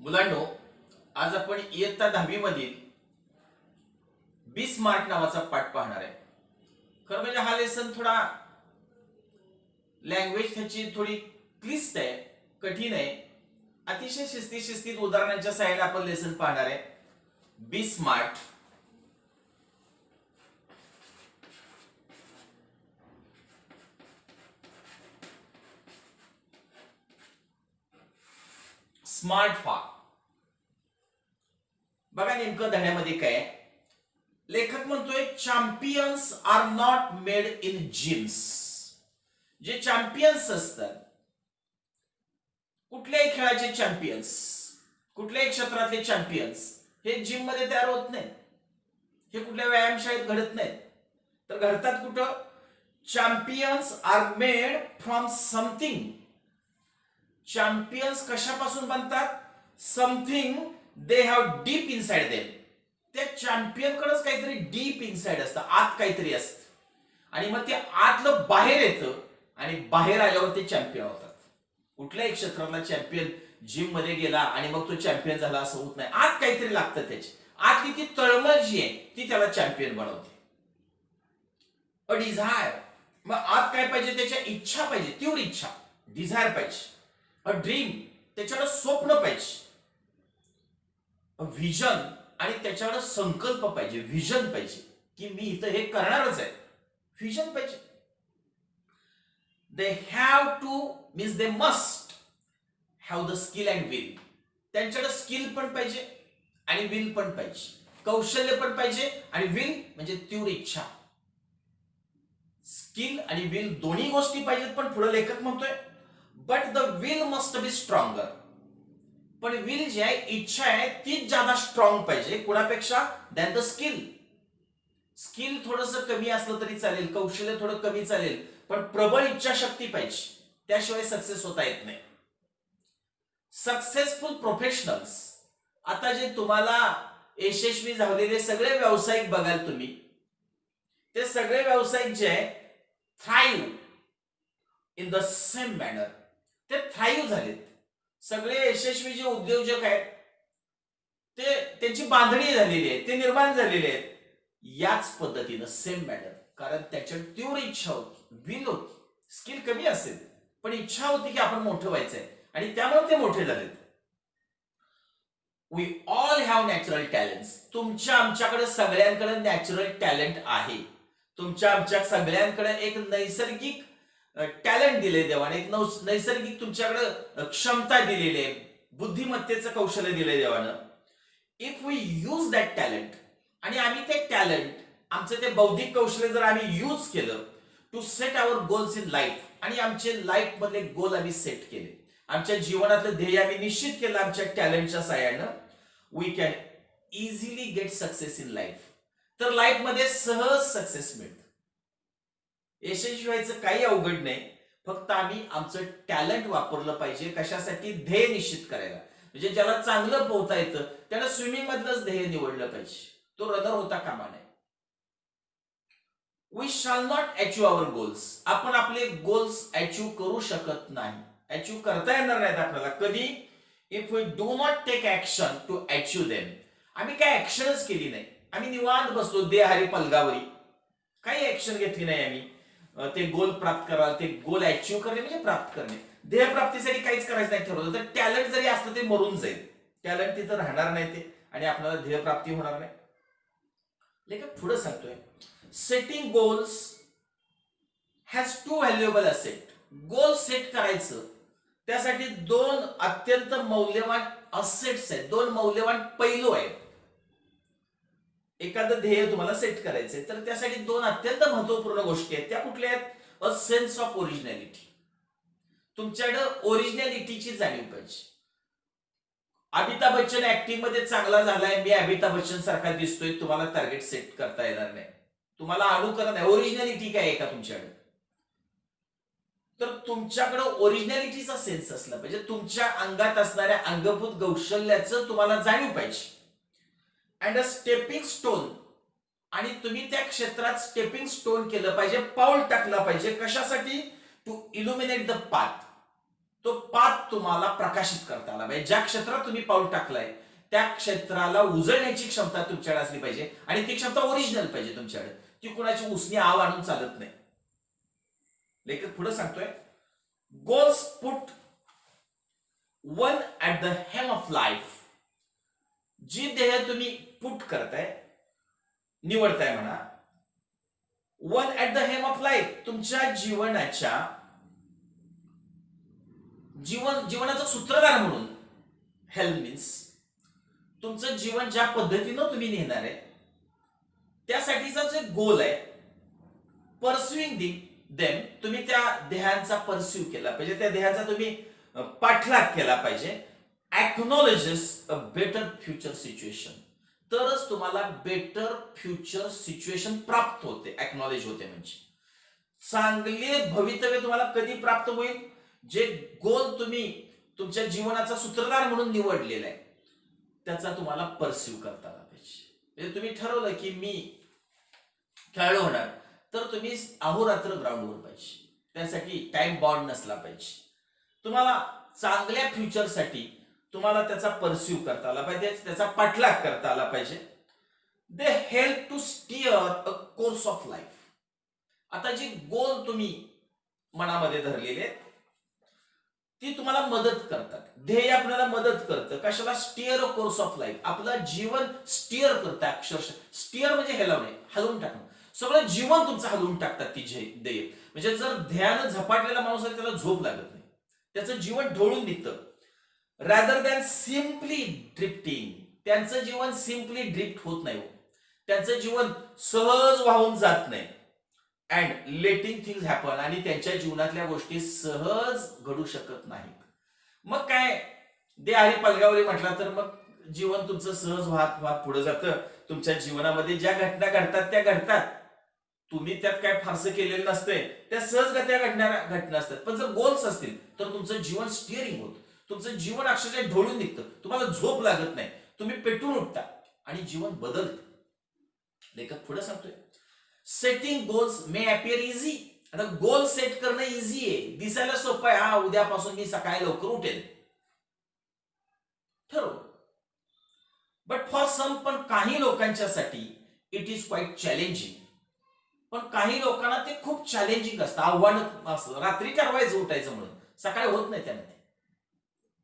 मुलांनो, आज आपण इयत्ता 10वी मधील बी स्मार्ट नावाचा पाठ पाहणार आहे. खरं म्हणजे हा लेसन थोडा लँग्वेज त्याची थोडी क्लिष्ट आहे, कठीण आहे. अतिशय शिस्तीत उदाहरणांच्या सहाय्याने आपण लेसन पाहणार आहे. बी स्मार्ट. स्मार्ट फा. बघा नेमकं धड्यामध्ये काय आहे. लेखक म्हणतोय champions are not made in gyms. जे चॅम्पियन्स असतात, कुठल्याही खेळाचे चॅम्पियन्स, कुठल्याही क्षेत्रातले चॅम्पियन्स हे जिम मध्ये तयार होत नाहीत. हे कुठल्या व्यायामशाळेत घडत नाहीत. तर घडतात कुठं? Champions are made from something. Champions कशापासून बनतात? Something they have deep inside them. त्या चॅम्पियन कडेच काहीतरी डीप इनसाइड असतं, आत काहीतरी असतं, आणि मग ते आतलं बाहेर येतं आणि बाहेर आल्यावर ते चॅम्पियन होतात. कुठल्याही क्षेत्रातला चॅम्पियन जिम मध्ये गेला आणि मग तो चॅम्पियन झाला असं होत नाही. आत काहीतरी लागतं, त्याची आतली ती तळमळ जी आहे ती त्याला चॅम्पियन बनवते. अ डिझायर. मग आत काय पाहिजे? त्याच्या इच्छा पाहिजे, तीव्र इच्छा, डिझायर पाहिजे. अ ड्रीम, त्याच्याकडे स्वप्न पाहिजे. अ विजन, आणि त्याच्याकडे संकल्प पाहिजे, व्हिजन पाहिजे की मी इथं हे करणारच आहे. व्हिजन पाहिजे. They have two means they must have the skill and will. त्यांच्याकडे स्किल पण पाहिजे आणि विल पण पाहिजे. कौशल्य पण पाहिजे आणि विल म्हणजे तीव्र इच्छा. स्किल आणि विल दोन्ही गोष्टी पाहिजेत. पण पुढे लेखक म्हणतोय but the will must be stronger. पण विल जी आहे, इच्छा आहे, तीच ज्यादा स्ट्रॉंग पाहिजे कुणापेक्षा? Than the skill. स्किल थोडंसं कमी असलं तरी चालेल, कौशल्य थोडं कमी चालेल, पण प्रबळ इच्छाशक्ती पाहिजे. त्याशिवाय सक्सेस होता येत नाही. Successful professionals. आता जे तुम्हाला यशस्वी झालेले सगळे व्यावसायिक बघाल तुम्ही, ते सगळे व्यावसायिक जे आहे thrive in the same manner. ते थ्राईव्ह झालेत. सगळे यशस्वी जे उद्योजक आहेत ते त्यांची बांधणी झालेली आहे, ते निर्माण झालेले आहेत याच पद्धतीनं, सेम मॅनर. कारण त्याच्यात तीव्र इच्छा होती, विल होती. स्किल कमी असेल पण इच्छा होती की आपण मोठं व्हायचंय, आणि त्यामुळे ते मोठे झालेत. We all have natural talents. तुमच्या आमच्याकडे सगळ्यांकडे नॅचरल टॅलेंट आहे. तुमच्या आमच्या सगळ्यांकडे एक नैसर्गिक टॅलेंट दिले देवाने, एक नैसर्गिक तुमच्याकडे क्षमता दिलेली आहे, बुद्धिमत्तेचं कौशल्य दिले देवानं. If we use that talent, आणि आम्ही ते टॅलेंट, आमचं ते बौद्धिक कौशल्य जर आम्ही यूज केलं to set our goals in life, आणि आमचे लाईफ मधले गोल आम्ही सेट केले, आमच्या जीवनातलं ध्येय आम्ही निश्चित केलं आमच्या टॅलेंटच्या साहाय्यानं, we can easily get success in life. तर लाईफ मध्ये सहज सक्सेस मिळते. यशस्वी व्हायचं काही अवघड नाही. फक्त आम्ही आमचं टॅलेंट वापरलं पाहिजे. कशासाठी? ध्येय निश्चित करायला. म्हणजे ज्याला चांगलं पोहता येतं त्याला स्विमिंग मधलंच ध्येय निवडलं पाहिजे, तो रनर होता कामा नये. We shall not achieve our goals. आपण आपले गोल्स अचीव करू शकत नाही, अचीव करता येणार नाहीत आपल्याला. कधी? If we do not take action to achieve them. आम्ही काय ऍक्शनच केली नाही, आम्ही निवांत बसलो देहारी पलगावरी, काही ऍक्शन घेतली नाही आम्ही ते गोल प्राप्त करायला. ते गोल अचीव करणे म्हणजे प्राप्त करणे. ध्येय प्राप्तीसाठी काहीच करायचं नाही ठरवलं तर टॅलेंट जरी असलं ते मरून जाईल. टॅलेंट तिथं राहणार नाही ते, आणि आपल्याला ध्येय प्राप्ती होणार नाही. लेखक पुढे सांगतोय setting goals has two valuable asset. Goal set करायचं त्यासाठी दोन अत्यंत मौल्यवान असेट्स आहेत, दोन मौल्यवान पैलू आहेत. एखादं ध्येय तुम्हाला सेट करायचंय तर त्यासाठी दोन अत्यंत महत्वपूर्ण गोष्टी आहेत. त्या कुठल्या आहेत? A sense of originality. तुमच्याकडे ओरिजिनॅलिटीची जाणीव पाहिजे. अमिताभ बच्चन ऍक्टिंग मध्ये चांगला झालाय, मी अमिताभ बच्चन सारखा दिसतोय, तुम्हाला टार्गेट सेट करता येणार नाही. तुम्हाला अनुकरण आहे. ओरिजिनॅलिटी काय आहे का तुमच्याकडे? तर तुमच्याकडे ओरिजिनॅलिटीचा सेन्स असला पाहिजे. तुमच्या अंगात असणाऱ्या अंगभूत कौशल्याचं तुम्हाला जाणीव पाहिजे. अँड अ स्टेपिंग स्टोन, आणि तुम्ही त्या क्षेत्रात स्टेपिंग स्टोन केलं पाहिजे, पाऊल टाकलं पाहिजे. कशासाठी? To illuminate the path. तो पाथ तुम्हाला प्रकाशित करता आला पाहिजे. ज्या क्षेत्रात तुम्ही पाऊल टाकलाय त्या क्षेत्राला उजळण्याची क्षमता तुमच्याकडे असली पाहिजे आणि ती क्षमता ओरिजिनल पाहिजे तुमच्याकडे. ती कुणाची उसनी आव आणून चालत नाही. लेखक पुढे सांगतोय, goals put one at the helm of life. जी ध्येय तुम्ही पुट करताय, निवडताय म्हणा, one at the helm of life, तुमच्या जीवनाचा सूत्रधार म्हणून. हेल्म मीन्स तुमचं जीवन ज्या पद्धतीनं तुम्ही नेणार आहे त्यासाठीचा जे गोल आहे, परस्युइंग देम, तुम्ही त्या ध्येयांचा परस्यू केला पाहिजे, त्या ध्येयाचा तुम्ही पाठलाग केला पाहिजे. Acknowledges a better future situation, तरच तुम्हाला बेटर फ्युचर सिच्युएशन प्राप्त होते. एक्नॉलेज होते म्हणजे चांगले भवितव्य तुम्हाला कधी प्राप्त होईल, जे गोल तुम्ही तुमच्या जीवनाचा सूत्रधार म्हणून निवडलेला आहे त्याचा तुम्हाला परस्यू करता आला पाहिजे. म्हणजे तुम्ही ठरवलं की मी खेळाडू होणार, तर तुम्ही अहोरात्र ग्राउंडवर पाहिजे. त्यासाठी टाइम बॉन्ड नसला पाहिजे. तुम्हाला चांगल्या फ्युचरसाठी तुम्हाला त्याचा परस्यू करता आला पाहिजे, त्याचा पाठलाग करता आला पाहिजे. They help to steer a course of life. आता जी गोल तुम्ही मनामध्ये धरलेले ती तुम्हाला मदत करतात. ध्येय आपल्याला मदत करतं कशाला? Stir a course of life. आपलं जीवन स्टिअर करतं. अक्षरशः स्टिअर म्हणजे हेलवणे, हलवून टाकणं. सगळं जीवन तुमचं हलवून टाकतात ती ध्येय. म्हणजे जर ध्येयानं झपाटलेला माणूस आहे त्याला झोप लागत नाही, त्याचं जीवन ढवळून निघतं. रॅदर दॅन सिम्पली ड्रिफ्टिंग, त्यांचं जीवन सिम्पली ड्रिफ्ट होत नाही, त्यांचं जीवन सहज वाहून जात नाही. अँड लेटिंग थिंग्स हॅपन, आणि त्यांच्या जीवनातल्या गोष्टी सहज घडू शकत नाहीत. मग काय दे आहे पलगावरी म्हटला तर मग जीवन तुमचं सहज वाहत वाहत पुढे जातं. तुमच्या जीवनामध्ये ज्या घटना घडतात त्या घडतात, तुम्ही त्यात काय फारसं केलेलं नसतंय, त्या सहजगत्या घडणाऱ्या घटना असतात. पण जर गोल्स असतील तर तुमचं जीवन स्टिअरिंग होतं, तुमचं जीवन अक्षरशः ढवळून निघतं, तुम्हाला झोप लागत नाही, तुम्ही पेटून उठता आणि जीवन बदलतं. लेखक पुढे सांगतोय, setting goals may appear easy. आता गोल सेट करणं इझी आहे, दिसायला सोपं आहे. हा उद्यापासून मी सकाळी लवकर उठेल, ठरव. बट फॉर सम, पण काही लोकांच्यासाठी इट इज क्वाईट चॅलेंजिंग. पण काही लोकांना ते खूप चॅलेंजिंग असतं, आव्हान असतं. रात्री ठरवायचं उठायचं म्हणून, सकाळी होत नाही त्याने.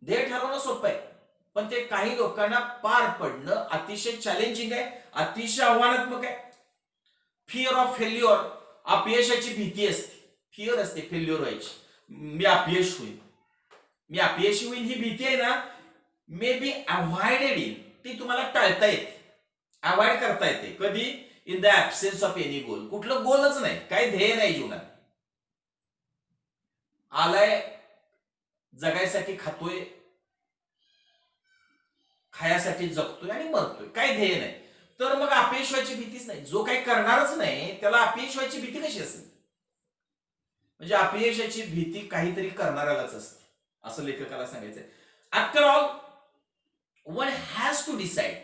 ध्येय ठरवणं सोपं आहे, पण ते काही लोकांना पार पडणं अतिशय चॅलेंजिंग आहे, अतिशय आव्हानात्मक आहे. फिअर ऑफ फेल्युअर, अपयशाची भीती असते. फिअर असते फेल्युअर व्हायची, मी अपयश होईल, मी अपयशी होईल ही भीती आहे ना, मे बी अवॉइडेड इन, ती तुम्हाला टाळता येते, अवॉइड करता येते. कधी? In the absence of any goal. कुठलं गोलच नाही, काही ध्येय नाही जीवनात. आलाय जगायसाठी खातोय, खायासाठी जगतोय आणि मरतोय, काही ध्येय नाही, तर मग अपयश व्हायची भीतीच नाही. जो काही करणारच नाही त्याला अपयश व्हायची भीती कशी असेल? म्हणजे अपयशाची भीती काहीतरी करणाऱ्यालाच असते, असं लेखकाला सांगायचंय. After all one has to decide.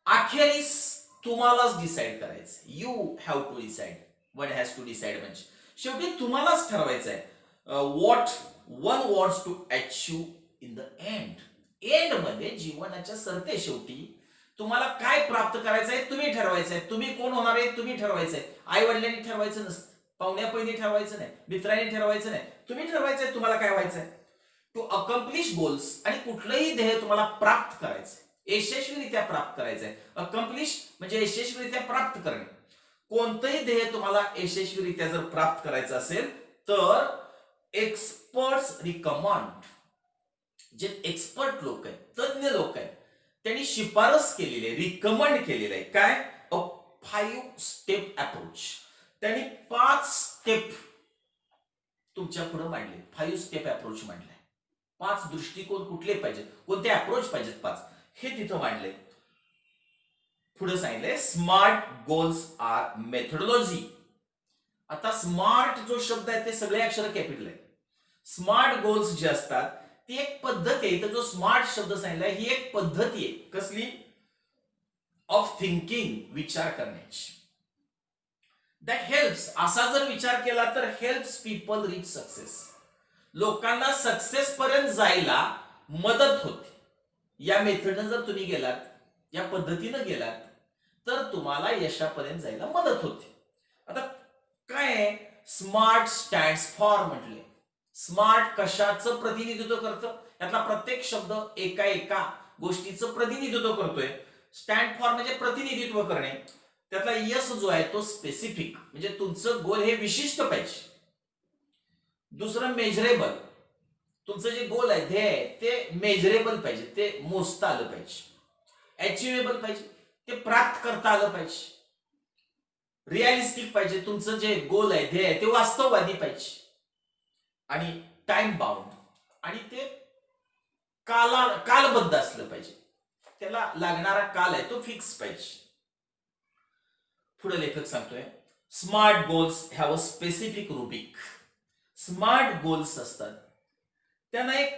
अखेरीस तुम्हालाच डिसाइड करायचं. You have to decide. One has to decide म्हणजे शेवटी तुम्हालाच ठरवायचं आहे what one wants to achieve in the end. End मध्ये, जीवनाच्या सरते शेवटी तुम्हाला काय प्राप्त करायचं आहे तुम्ही ठरवायचं आहे. तुम्ही कोण होणार आहे तुम्ही ठरवायचं आहे. आई वडिलांनी ठरवायचं नसतं, पाहुण्या पहिली ठरवायचं नाही, मित्रांनी ठरवायचं नाही, तुम्ही ठरवायचं आहे तुम्हाला काय व्हायचं आहे. टू अकम्प्लिश गोल्स, आणि कुठलंही ध्येय तुम्हाला प्राप्त करायचं, यशस्वीरित्या प्राप्त करायचंय. अकम्प्लिश म्हणजे यशस्वीरित्या प्राप्त करणे. कोणतंही ध्येय तुम्हाला यशस्वीरित्या जर प्राप्त करायचं असेल तर एक्सपर्ट्स रिकमेंड, जे एक्सपर्ट लोक आहेत, तज्ञ लोक आहेत, त्यांनी शिफारस केलेली आहे, रिकमेंड केलेलं आहे. काय? अ 5 स्टेप अप्रोच. त्यांनी 5 स्टेप तुमच्या पुढे मांडले. 5 स्टेप अप्रोच मांडलाय. 5 दृष्टिकोन कुठले पाहिजेत, कोणते अप्रोच पाहिजेत 5, हे तिथं मांडले. पुढे सांगितलंय स्मार्ट गोल्स आर मेथोडॉलॉजी. आता स्मार्ट जो शब्द आहे ते सगळे अक्षर कॅपिटल आहे. स्मार्ट गोल्स जे असतात ती एक पद्धत आहे. इथं जो स्मार्ट शब्द सांगितलाय ही एक पद्धती आहे. कसली? ऑफ थिंकिंग, विचार करण्याची. दॅट हेल्प्स, असा जर विचार केला तर हेल्प्स पीपल रीच सक्सेस. लोकांना सक्सेस पर्यंत जायला मदत होते. या मेथडनं जर तुम्ही गेलात, या पद्धतीनं गेलात, तर तुम्हाला यशापर्यंत जायला मदत होते. आता काय आहे, स्मार्ट स्टँड्स फॉर म्हटले. स्मार्ट कशाचं प्रतिनिधित्व करतं? यातला प्रत्येक शब्द एका एका गोष्टीचं प्रतिनिधित्व करतोय. स्टँड फॉर म्हणजे प्रतिनिधित्व करणे. त्यातला यस जो आहे तो स्पेसिफिक, म्हणजे तुमचं गोल हे विशिष्ट पाहिजे. दुसरं मेजरेबल, तुमचं जे गोल आहे, ध्येय आहे, ते मेजरेबल पाहिजे, ते मोजता आलं पाहिजे. अचिवेबल पाहिजे, ते प्राप्त करता आलं पाहिजे. रिअलिस्टिक पाहिजे, तुमचं जे गोल आहे, ध्येय आहे, ते वास्तववादी पाहिजे. आणि टाइम बाउंड, आणि ते कालबद्ध असलं पाहिजे. त्याला लागणारा काल आहे तो फिक्स पाहिजे. पुढे लेखक सांगतोय, smart goals have a specific Rubik. Smart goals असतात, त्यांना एक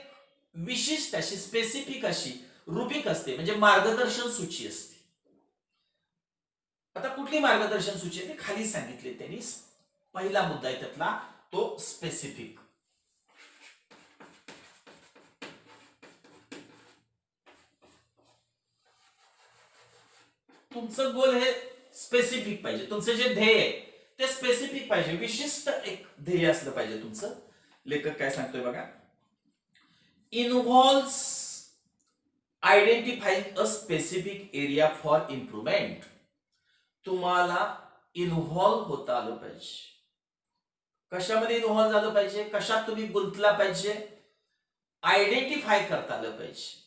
विशिष्ट अशी स्पेसिफिक अशी रुबिक असते, म्हणजे मार्गदर्शन सूची असते. आता कुठली मार्गदर्शन सूची आहे ते खाली सांगितले त्यांनी. पहिला मुद्दा आहे त्यातला तो स्पेसिफिक. तुमचं गोल हे स्पेसिफिक पाहिजे, तुमचं जे ध्येय आहे ते स्पेसिफिक पाहिजे, विशिष्ट एक ध्येय असलं पाहिजे तुमचं. लेखक काय सांगतोय बघा, involves identifying a specific area for improvement. तुम्हाला इन्व्हॉल्व होता आलं पाहिजे. कशामध्ये इन्व्हॉल्व झालं पाहिजे, कशात तुम्ही गुंतला पाहिजे, आयडेंटिफाय करता आलं पाहिजे,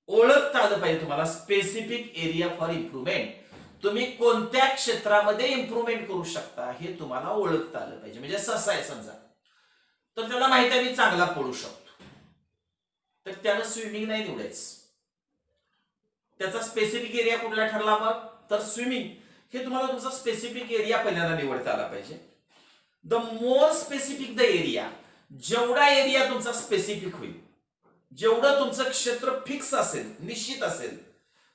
ओळखता आलं पाहिजे तुम्हाला. स्पेसिफिक एरिया फॉर इम्प्रुव्हमेंट, तुम्ही कोणत्या क्षेत्रामध्ये इम्प्रुव्हमेंट करू शकता हे तुम्हाला ओळखता आलं पाहिजे. म्हणजे ससा आहे समजा, तर त्याला माहिती आहे मी चांगला पळू शकतो, तर त्यानं स्विमिंग नाही निवडायचं. त्याचा स्पेसिफिक एरिया कुठला ठरला मग, तर स्विमिंग. हे तुम्हाला तुमचा स्पेसिफिक एरिया पहिल्यांदा निवडता आला पाहिजे. The more specific the area, जेवढा एरिया तुमचा स्पेसिफिक होईल, जेवढं तुमचं क्षेत्र फिक्स असेल, निश्चित असेल,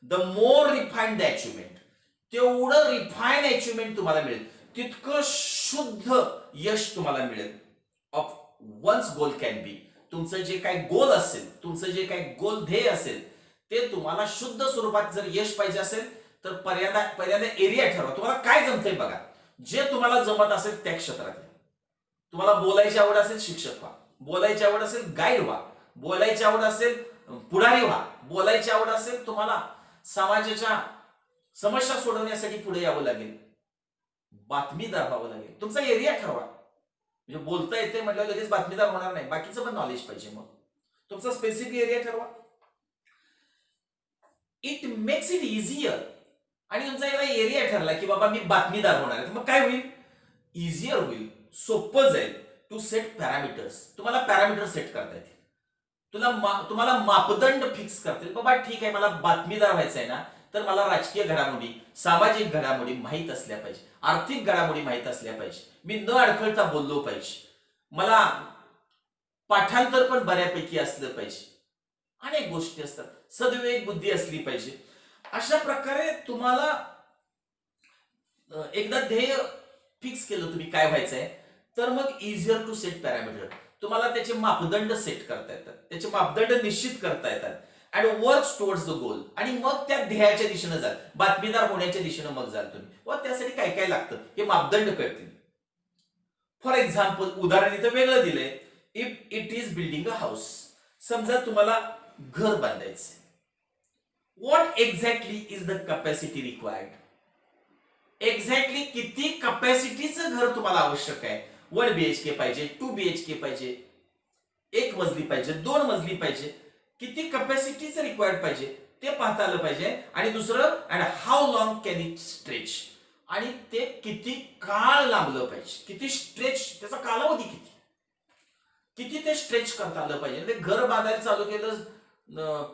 the more refined the achievement, तेवढं रिफाईन अचिव्हमेंट तुम्हाला मिळेल, तितकं शुद्ध यश तुम्हाला मिळेल. Of one's goal can be, तुमचं जे काही गोल असेल, तुमचं जे काही गोल ध्येय असेल, ते तुम्हाला शुद्ध स्वरूपात जर यश पाहिजे असेल तर पहिल्यांदा एरिया ठरवा. तुम्हाला काय जमतंय बघा, जे तुम्हाला जमत असेल त्या क्षेत्रात. तुम्हाला बोलायची आवड असेल, शिक्षक व्हा. बोलायची आवड असेल, गाईड व्हा. बोलायची आवड असेल, पुढारी व्हा. बोलायची आवड असेल, तुम्हाला समाजाच्या समस्या सोडवण्यासाठी पुढे यावं लागेल, बातमीदार व्हावं लागेल. तुमचा एरिया ठरवा. म्हणजे बोलता येते म्हटलं लगेच बातमीदार होणार नाही, बाकीचं पण नॉलेज पाहिजे. मग तुमचा स्पेसिफिक एरिया ठरवा. It makes it easier. आणि तुमचा एकदा एरिया ठरला की बाबा मी बातमीदार होणार आहे, मग काय होईल, इझियर होईल, सोपं जाईल. टू सेट पॅरामीटर्स, तुम्हाला पॅरामीटर सेट करता येतील. तुम्हाला मापदंड फिक्स करतील. बाबा ठीक आहे, मला बातमीदार व्हायचं आहे ना, तर मला राजकीय घडामोडी, सामाजिक घडामोडी माहीत असल्या पाहिजे, आर्थिक घडामोडी माहीत असल्या पाहिजे, मी न अडखळता बोललो पाहिजे, मला पाठांतर पण बऱ्यापैकी असलं पाहिजे. अनेक गोष्टी असतात. सद्विवेक बुद्धी असली पाहिजे. अशा प्रकारे तुम्हाला एकदा ध्येय फिक्स केलं तुम्ही काय व्हायचंय, तर मग इझियर टू सेट पॅरामीटर, तुम्हाला त्याचे मापदंड सेट करता येतात, त्याचे मापदंड निश्चित करता येतात. And work towards the goal, आणि मग त्या ध्येयाच्या दिशेने जाल, बातमीदार होण्याच्या दिशेने मग जाल तुम्ही. व त्यासाठी काय काय लागतं हे मापदंड कळतील. फॉर एक्झाम्पल, उदाहरण इथं वेगळं दिलंय. If it is building a house, समजा तुम्हाला घर बांधायचं, what exactly is the capacity required. Exactly किती कॅपॅसिटीचं घर तुम्हाला आवश्यक आहे. 1 BHK पाहिजे, 2 BHK पाहिजे, 1 मजली पाहिजे, 2 मजली पाहिजे, किती कॅपॅसिटीचं रिक्वायर्ड पाहिजे ते पाहता आलं पाहिजे. आणि दुसरं, and how long can it stretch, आणि ते किती काळ लांबलं पाहिजे, किती स्ट्रेच, त्याचा कालावधी किती ते स्ट्रेच करता आलं पाहिजे. ते घर बांधायला चालू केलं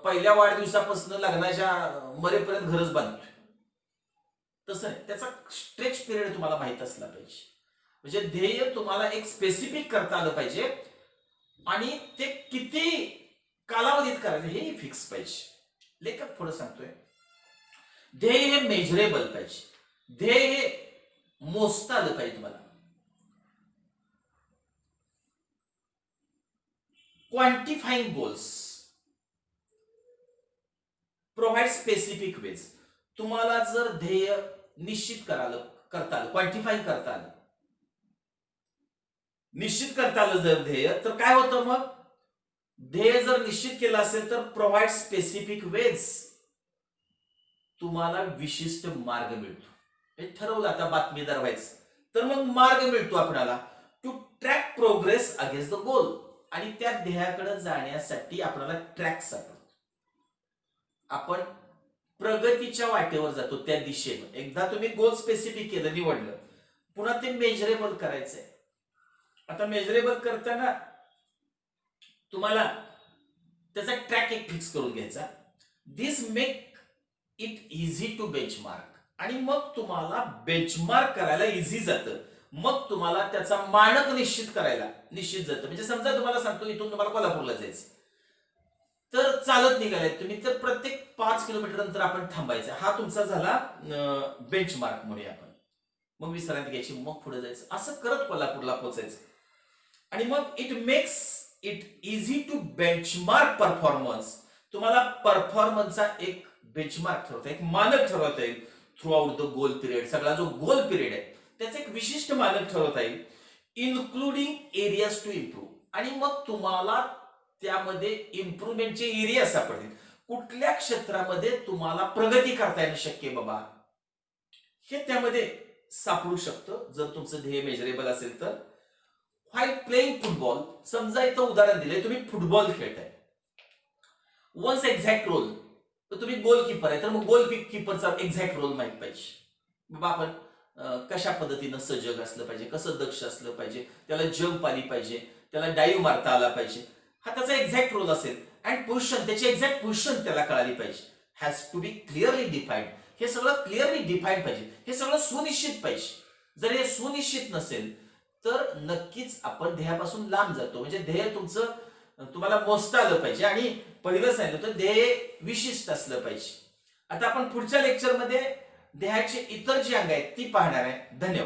पहिल्या वाढदिवसापासून लग्नाच्या मरेपर्यंत घरच बांधतोय तसं नाही, त्याचा स्ट्रेच पिरियड तुम्हाला माहित असला पाहिजे. म्हणजे ध्येय तुम्हाला एक स्पेसिफिक करता आलं पाहिजे, आणि ते किती कालावधीत करायचं हे फिक्स पाहिजे. लेखक पुढे सांगतोय, ध्येय हे मेजरेबल पाहिजे, ध्येय हे मोजता आलं पाहिजे तुम्हाला. क्वांटिफाईंग गोल्स, प्रोव्हाइड स्पेसिफिक वेज. तुम्हाला जर ध्येय निश्चित करता आलं, क्वांटिफाय करता आलं, निश्चित करता आलं जर ध्येय, तर काय होतं मग? ध्येय जर निश्चित केलं असेल तर प्रोव्हाइड स्पेसिफिक वेज, तुम्हाला विशिष्ट मार्ग मिळतो. हे ठरवलं आता बातमीदार व्हायचं, तर मग मार्ग मिळतो आपल्याला to track progress against the goal. आणि त्या ध्येयाकडे जाण्यासाठी आपल्याला ट्रॅक सापडतो. आपण प्रगतीच्या वाटेवर जातो त्या दिशेनं. एकदा तुम्ही गोल स्पेसिफिक केलं, निवडलं, पुन्हा ते मेजरेबल करायचंय. आता मेजरेबल करताना तुम्हाला त्याचा ट्रॅक एक फिक्स करून घ्यायचा. This make it easy to benchmark. आणि मग तुम्हाला बेंचमार्क करायला इझी जातं. मग तुम्हाला त्याचा मानक निश्चित जातं. म्हणजे समजा तुम्हाला सांगतो, इथून तुम्हाला कोल्हापूरला जायचं, तर चालत निघालाय तुम्ही, तर प्रत्येक 5 किलोमीटर नंतर आपण थांबायचं. हा तुमचा झाला बेंचमार्क म्हणूया आपण. मग विश्रांती घ्यायची, मग पुढे जायचं, असं करत कोल्हापूरला पोहोचायचं. आणि मग it makes it easy to benchmark performance. तुम्हाला परफॉर्मन्सचा एक बेंचमार्क ठरवता, एक मानक ठरवता येईल throughout the goal period. सगळा जो गोल पिरियड आहे त्याचं एक विशिष्ट मानक ठरवता येईल, इन्क्लुडिंग एरियाज टू इम्प्रूव्ह. आणि मग तुम्हाला त्यामध्ये इम्प्रूव्हमेंटचे एरिया सापडतील. कुठल्या क्षेत्रामध्ये तुम्हाला प्रगती करता येणं शक्य आहे बाबा, हे त्यामध्ये सापडू शकतं जर तुमचं ध्येय मेजरेबल असेल तर. व्हाईल प्लेइंग फुटबॉल, समजा इथं उदाहरण दिलंय, तुम्ही फुटबॉल खेळताय. वन्स एक्झॅक्ट रोल, तर तुम्ही गोलकीपर आहे, तर मग गोलकीपरचा एक्झॅक्ट रोल माहित पाहिजे. बाबा आपण कशा पद्धतीनं सजग असलं पाहिजे, कसं दक्ष असलं पाहिजे, त्याला जंप आली पाहिजे, त्याला डाईव्ह मारता आला पाहिजे, हा त्याचा एक्झॅक्ट रोल असेल. अँड पोझिशन, त्याची एक्झॅक्ट पोझिशन त्याला कळाली पाहिजे. Has to be clearly defined. हे सगळं क्लिअरली डिफाईन पाहिजे, हे सगळं सुनिश्चित पाहिजे. जर हे सुनिश्चित नसेल तर नक्कीच आपण ध्येयापासून लांब जातो. म्हणजे ध्येय तुम्हाला मोजता आलं पाहिजे. आणि पहिलं सांगितलं तर ध्येय विशिष्ट असलं पाहिजे. आता आपण पुढच्या लेक्चरमध्ये ध्येयाचे इतर जी अंग आहेत ती पाहणार आहे. धन्यवाद.